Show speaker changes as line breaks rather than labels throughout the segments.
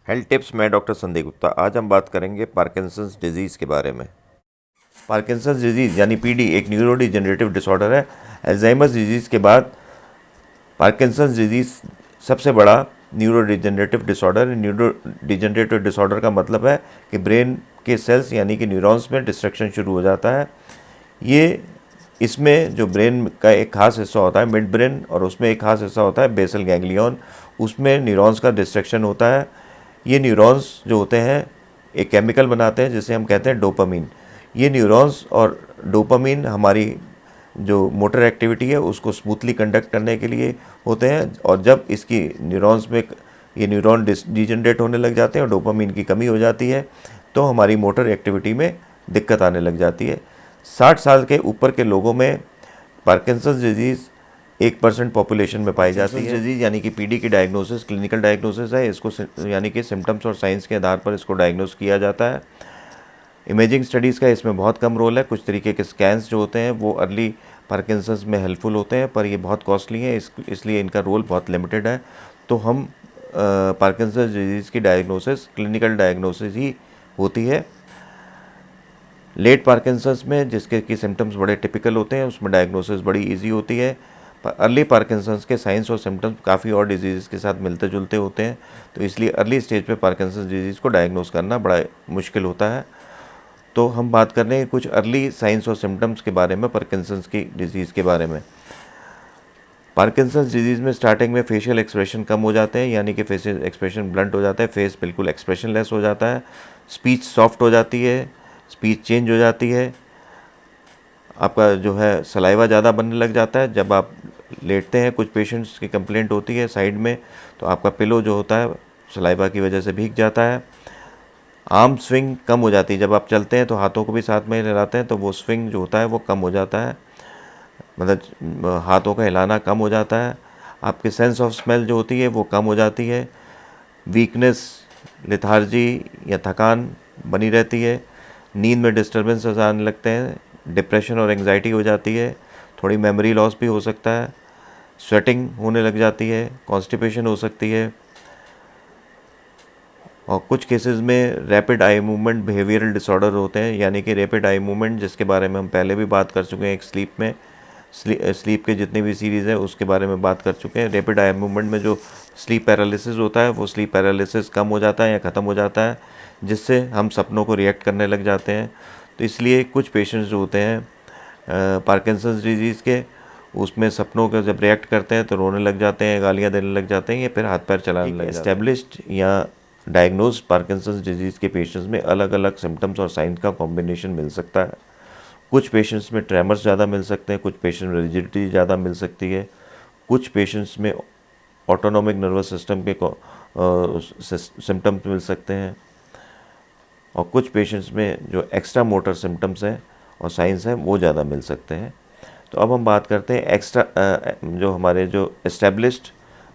Health tips. मैं doctor Sanjay Gupta. आज हम बात करेंगे पार्किंसंस डिजीज़ के बारे में। पार्किंसंस डिजीज़ यानी पीडी एक न्यूरोडिजेनरेटिव डिसऑर्डर है। अल्जाइमर्स डिजीज़ के बाद पार्किंसंस डिजीज़ सबसे बड़ा न्यूरोडिजेनरेटिव डिसऑर्डर है। न्यूरोडिजेनरेटिव डिसऑर्डर का मतलब है कि ब्रेन के सेल्स यानी कि न्यूरॉन्स में डिस्ट्रक्शन शुरू हो जाता है। ये इसमें जो ब्रेन का एक खास हिस्सा होता है मिड ब्रेन, और उसमें एक खास हिस्सा होता है बेसल गैंग्लियन, उसमें न्यूरॉन्स का डिस्ट्रक्शन होता है। ये न्यूरॉन्स जो होते हैं एक केमिकल बनाते हैं जिसे हम कहते हैं डोपामीन। ये न्यूरॉन्स और डोपामीन हमारी जो मोटर एक्टिविटी है उसको स्मूथली कंडक्ट करने के लिए होते हैं, और जब इसकी न्यूरॉन्स में ये न्यूरॉन डिजेनरेट होने लग जाते हैं और डोपामीन की कमी हो जाती है तो हमारी मोटर एक्टिविटी में दिक्कत आने लग जाती है। 60 साल के ऊपर के लोगों में पार्किंसंस डिजीज़ 1% पॉपुलेशन में पाई जाती है। डिजीज़ यानी कि पीडी की डायग्नोसिस क्लिनिकल डायग्नोसिस है। इसको यानी कि सिम्टम्स और साइंस के आधार पर इसको डायग्नोस किया जाता है। इमेजिंग स्टडीज़ का इसमें बहुत कम रोल है। कुछ तरीके के स्कैन्स जो होते हैं वो अर्ली पार्किंसंस में हेल्पफुल होते हैं, पर ये बहुत कॉस्टली है, इसलिए इनका रोल बहुत लिमिटेड है। तो हम पार्किंसंस डिजीज़ की डायग्नोसिस क्लिनिकल डायग्नोसिस ही होती है। लेट पार्किंसंस में जिसके की सिम्टम्स बड़े टिपिकल होते हैं उसमें डायग्नोसिस बड़ी इजी होती है। अर्ली पार्किंसंस के साइंस और सिम्टम्स काफ़ी और डिजीज़ के साथ मिलते जुलते होते हैं, तो इसलिए अर्ली स्टेज पे पार्किंसंस डिजीज़ को डायग्नोस करना बड़ा मुश्किल होता है। तो हम बात कर रहे हैं कुछ अर्ली साइंस और सिम्टम्स के बारे में पार्किंसंस की डिजीज़ के बारे में। पार्किंसंस डिजीज़ में स्टार्टिंग में फेशियल एक्सप्रेशन कम हो जाते हैं, यानी कि फेशियल एक्सप्रेशन ब्लंट हो जाता है, फेस बिल्कुल एक्सप्रेशनलेस हो जाता है, स्पीच सॉफ्ट हो जाती है, स्पीच चेंज हो जाती है, आपका जो है सलाइवा ज़्यादा बनने लग जाता है। जब आप लेटते हैं, कुछ पेशेंट्स की कंप्लेंट होती है साइड में, तो आपका पिलो जो होता है सलाइवा की वजह से भीग जाता है। आर्म स्विंग कम हो जाती है। जब आप चलते हैं तो हाथों को भी साथ में हिलाते हैं तो वो स्विंग जो होता है वो कम हो जाता है, मतलब हाथों का हिलाना कम हो जाता है। आपकी सेंस ऑफ स्मेल जो होती है वो कम हो जाती है। वीकनेस, लेथार्जी या थकान बनी रहती है। नींद में डिस्टर्बेंसेस आने लगते हैं, डिप्रेशन और एंग्जाइटी हो जाती है, थोड़ी मेमोरी लॉस भी हो सकता है, स्वेटिंग होने लग जाती है, कॉन्स्टिपेशन हो सकती है, और कुछ केसेस में rapid eye movement behavioural disorder होते हैं। यानी कि रैपिड आई मूवमेंट जिसके बारे में हम पहले भी बात कर चुके हैं, एक स्लीप में स्लीप के जितने भी सीरीज़ है उसके बारे में बात कर चुके हैं। रैपिड आई मूवमेंट में जो स्लीप पैरालिसिस होता है वो स्लीप पैरालिसिस कम हो जाता है या ख़त्म हो जाता है, जिससे हम सपनों को रिएक्ट करने लग जाते हैं। तो इसलिए कुछ पेशेंट्स जो होते हैं पार्किंसंस डिजीज़ के, उसमें सपनों का जब रिएक्ट करते हैं तो रोने लग जाते हैं, गालियाँ देने लग जाते हैं या फिर हाथ पैर चलाने लग जाते हैं। एस्टेब्लिश्ड या डायग्नोज पार्किंसंस डिजीज़ के पेशेंट्स में अलग अलग सिम्टम्स और साइंस का कॉम्बिनेशन मिल सकता है। कुछ पेशेंट्स में ट्रेमर्स ज़्यादा मिल सकते हैं, कुछ पेशेंट में रिजिडिटी ज़्यादा मिल सकती है, कुछ पेशेंट्स में ऑटोनॉमिक नर्वस सिस्टम के सिम्टम्स मिल सकते हैं, और कुछ पेशेंट्स में जो एक्स्ट्रा मोटर सिम्टम्स हैं और साइंस हैं वो ज़्यादा मिल सकते हैं। तो अब हम बात करते हैं एक्स्ट्रा जो हमारे जो एस्टेब्लिश्ड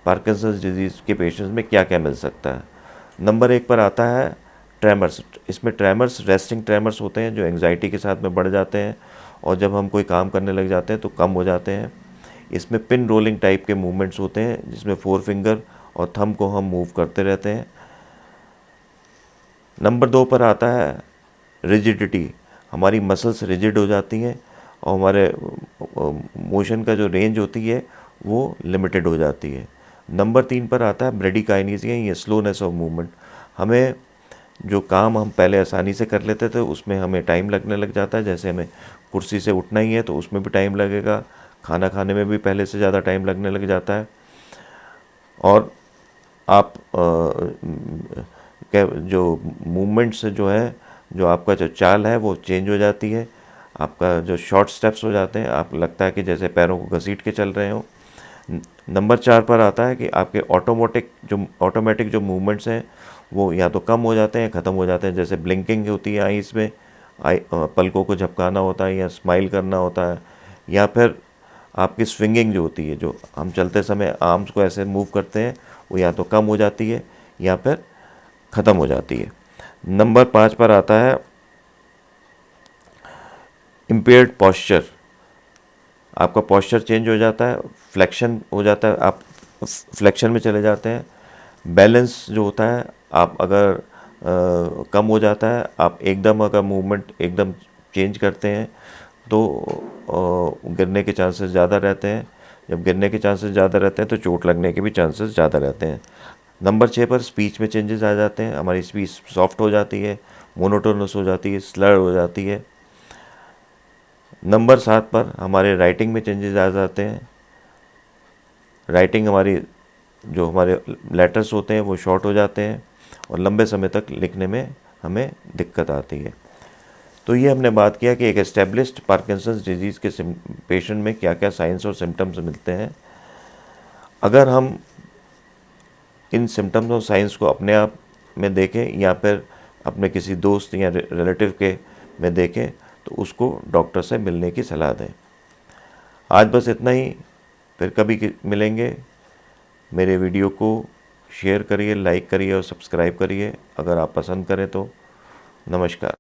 पार्किंसंस डिजीज़ के पेशेंट्स में क्या क्या मिल सकता है। नंबर 1 पर आता है ट्रेमर्स। इसमें ट्रेमर्स रेस्टिंग ट्रेमर्स होते हैं जो एंग्जाइटी के साथ में बढ़ जाते हैं, और जब हम कोई काम करने लग जाते हैं तो कम हो जाते हैं। इसमें पिन रोलिंग टाइप के मूवमेंट्स होते हैं जिसमें 4 फिंगर और थंब को हम मूव करते रहते हैं। नंबर 2 पर आता है रिजिडिटी। हमारी मसल्स रिजिड हो जाती हैं और हमारे मोशन का जो रेंज होती है वो लिमिटेड हो जाती है। नंबर 3 पर आता है ब्रेडिकाइनेसिया या स्लोनेस ऑफ मूवमेंट। हमें जो काम हम पहले आसानी से कर लेते थे उसमें हमें टाइम लगने लग जाता है। जैसे हमें कुर्सी से उठना ही है तो उसमें भी टाइम लगेगा, खाना खाने में भी पहले से ज़्यादा टाइम लगने लग जाता है, और आप जो मूवमेंट से जो है जो आपका जो चाल है वो चेंज हो जाती है। आपका जो शॉर्ट स्टेप्स हो जाते हैं, आप लगता है कि जैसे पैरों को घसीट के चल रहे हो। नंबर 4 पर आता है कि आपके ऑटोमेटिक जो मूवमेंट्स हैं वो या तो कम हो जाते हैं, ख़त्म हो जाते हैं। जैसे ब्लिंकिंग होती है आईज़ में, पलकों को झपकाना होता है या स्माइल करना होता है, या फिर आपकी स्विंगिंग जो होती है, जो हम चलते समय आर्म्स को ऐसे मूव करते हैं, वो या तो कम हो जाती है या फिर ख़त्म हो जाती है। नंबर 5 पर आता है इम्पेयर्ड पॉस्चर। आपका पॉस्चर चेंज हो जाता है, फ्लेक्शन हो जाता है, आप फ्लेक्शन में चले जाते हैं। बैलेंस जो होता है आप अगर कम हो जाता है, आप एकदम अगर मूवमेंट एकदम चेंज करते हैं तो गिरने के चांसेस ज़्यादा रहते हैं। जब गिरने के चांसेस ज़्यादा रहते हैं तो चोट लगने के भी चांसेस ज़्यादा रहते हैं। नंबर 6 पर स्पीच में चेंजेस आ जाते हैं, हमारी स्पीच सॉफ्ट हो जाती है, मोनोटोनस हो जाती है, स्लर हो जाती है। नंबर 7 पर हमारे राइटिंग में चेंजेस आ जाते हैं। राइटिंग हमारी जो हमारे लेटर्स होते हैं वो शॉर्ट हो जाते हैं और लंबे समय तक लिखने में हमें दिक्कत आती है। तो ये हमने बात किया कि एक एस्टेब्लिश्ड पार्किंसंस डिजीज़ के पेशेंट में क्या क्या साइंस और सिम्टम्स मिलते हैं। अगर हम इन सिम्टम्स और साइंस को अपने आप में देखें या फिर अपने किसी दोस्त या रिलेटिव के में देखें तो उसको डॉक्टर से मिलने की सलाह दें। आज बस इतना ही, फिर कभी मिलेंगे। मेरे वीडियो को शेयर करिए, लाइक करिए और सब्सक्राइब करिए अगर आप पसंद करें तो। नमस्कार।